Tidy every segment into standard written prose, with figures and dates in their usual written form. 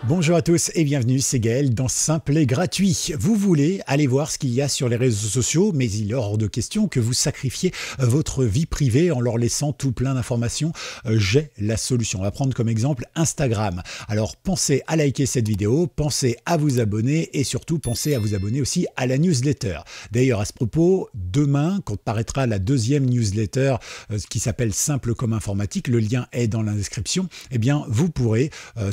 Bonjour à tous et bienvenue, c'est Gaël dans Simple et Gratuit. Vous voulez aller voir ce qu'il y a sur les réseaux sociaux, mais il est hors de question que vous sacrifiez votre vie privée en leur laissant tout plein d'informations. J'ai la solution. On va prendre comme exemple Instagram. Alors pensez à liker cette vidéo, pensez à vous abonner et surtout pensez à vous abonner aussi à la newsletter. D'ailleurs à ce propos, demain quand paraîtra la deuxième newsletter qui s'appelle Simple comme informatique, le lien est dans la description, eh bien vous pourrez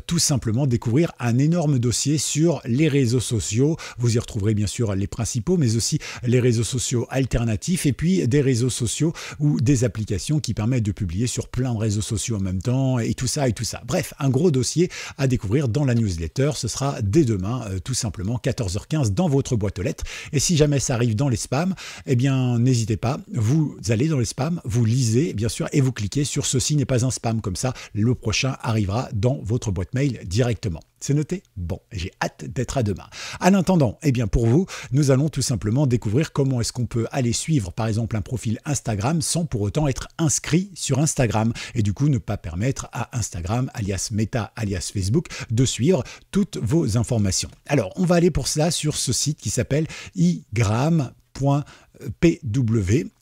tout simplement découvrir un énorme dossier sur les réseaux sociaux. Vous y retrouverez bien sûr les principaux, mais aussi les réseaux sociaux alternatifs et puis des réseaux sociaux ou des applications qui permettent de publier sur plein de réseaux sociaux en même temps et tout ça et tout ça. Bref, un gros dossier à découvrir dans la newsletter. Ce sera dès demain, tout simplement 14h15 dans votre boîte aux lettres. Et si jamais ça arrive dans les spams, eh bien n'hésitez pas, vous allez dans les spams, vous lisez bien sûr et vous cliquez sur ceci n'est pas un spam. Comme ça, le prochain arrivera dans votre boîte mail directement. C'est noté? Bon, j'ai hâte d'être à demain. En attendant, eh bien pour vous, nous allons tout simplement découvrir comment est-ce qu'on peut aller suivre par exemple un profil Instagram sans pour autant être inscrit sur Instagram et du coup ne pas permettre à Instagram, alias Meta, alias Facebook, de suivre toutes vos informations. Alors, on va aller pour cela sur ce site qui s'appelle igram.pw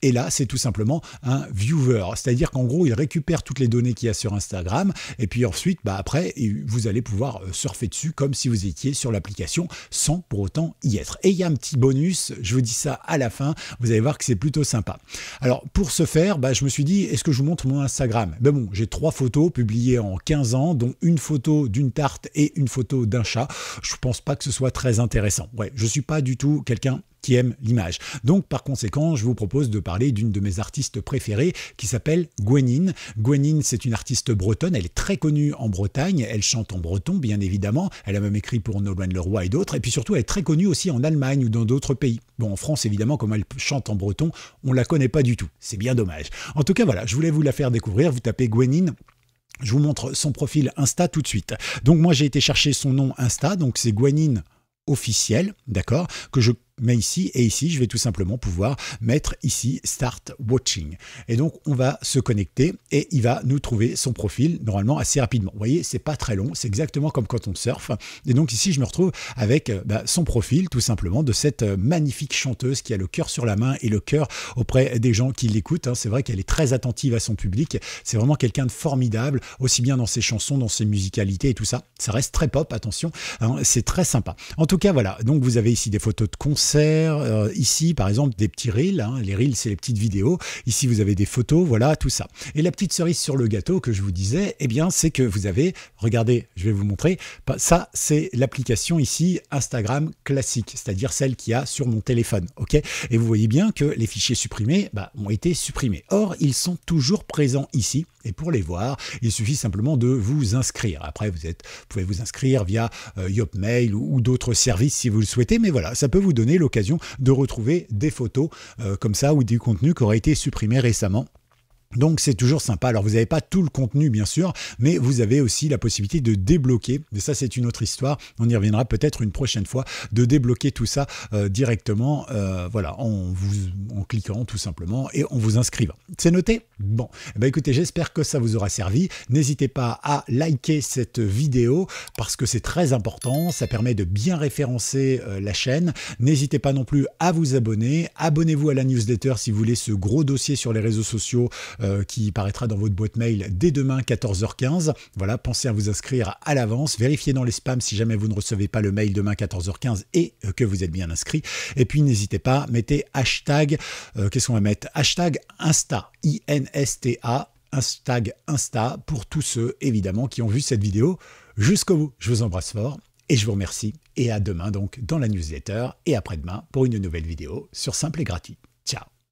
et là c'est tout simplement un viewer, c'est-à-dire qu'en gros il récupère toutes les données qu'il y a sur Instagram et puis ensuite après vous allez pouvoir surfer dessus comme si vous étiez sur l'application sans pour autant y être. Et il y a un petit bonus, je vous dis ça à la fin, vous allez voir que c'est plutôt sympa. Alors pour ce faire, je me suis dit est-ce que je vous montre mon Instagram? Bon, j'ai 3 photos publiées en 15 ans dont une photo d'une tarte et une photo d'un chat. Je pense pas que ce soit très intéressant. Ouais, je suis pas du tout quelqu'un qui aime l'image. Donc par conséquent, je vous propose de parler d'une de mes artistes préférées qui s'appelle Gwenin. Gwenin, c'est une artiste bretonne, elle est très connue en Bretagne, elle chante en breton bien évidemment, elle a même écrit pour Nolwenn Leroy et d'autres, et puis surtout elle est très connue aussi en Allemagne ou dans d'autres pays. Bon, en France évidemment, comme elle chante en breton, on la connaît pas du tout, c'est bien dommage. En tout cas voilà, je voulais vous la faire découvrir, vous tapez Gwenin. Je vous montre son profil Insta tout de suite. Donc moi j'ai été chercher son nom Insta, donc c'est Gwenin officiel, d'accord, que je mets ici et ici, je vais tout simplement pouvoir mettre ici Start Watching. Et donc, on va se connecter et il va nous trouver son profil normalement assez rapidement. Vous voyez, c'est pas très long, c'est exactement comme quand on surfe. Et donc ici, je me retrouve avec son profil tout simplement de cette magnifique chanteuse qui a le cœur sur la main et le cœur auprès des gens qui l'écoutent. C'est vrai qu'elle est très attentive à son public. C'est vraiment quelqu'un de formidable, aussi bien dans ses chansons, dans ses musicalités et tout ça. Ça reste très pop, attention, c'est très sympa. En tout cas, voilà. Donc, vous avez ici des photos de concerts. Ici, par exemple, des petits reels. Les reels, c'est les petites vidéos. Ici, vous avez des photos, voilà, tout ça. Et la petite cerise sur le gâteau que je vous disais, eh bien, c'est que vous avez, regardez, je vais vous montrer, ça, c'est l'application ici Instagram classique, c'est-à-dire celle qu'il y a sur mon téléphone, ok? Et vous voyez bien que les fichiers supprimés ont été supprimés. Or, ils sont toujours présents ici. Et pour les voir, il suffit simplement de vous inscrire. Après, vous pouvez vous inscrire via Yopmail ou d'autres services si vous le souhaitez. Mais voilà, ça peut vous donner l'occasion de retrouver des photos comme ça ou du contenu qui aurait été supprimé récemment. Donc c'est toujours sympa. Alors vous n'avez pas tout le contenu bien sûr, mais vous avez aussi la possibilité de débloquer, et ça c'est une autre histoire, on y reviendra peut-être une prochaine fois, de débloquer tout ça directement, voilà, en cliquant tout simplement et en vous inscrivant. C'est noté? Bon, écoutez, j'espère que ça vous aura servi. N'hésitez pas à liker cette vidéo parce que c'est très important, ça permet de bien référencer la chaîne. N'hésitez pas non plus à vous abonner. Abonnez-vous à la newsletter si vous voulez ce gros dossier sur les réseaux sociaux qui paraîtra dans votre boîte mail dès demain 14h15. Voilà, pensez à vous inscrire à l'avance, vérifiez dans les spams si jamais vous ne recevez pas le mail demain 14h15 et que vous êtes bien inscrit. Et puis n'hésitez pas, mettez hashtag, qu'est-ce qu'on va mettre? Hashtag Insta, INSTA, hashtag Insta pour tous ceux évidemment qui ont vu cette vidéo jusqu'au bout. Je vous embrasse fort et je vous remercie et à demain donc dans la newsletter et après-demain pour une nouvelle vidéo sur Simple et Gratuit. Ciao.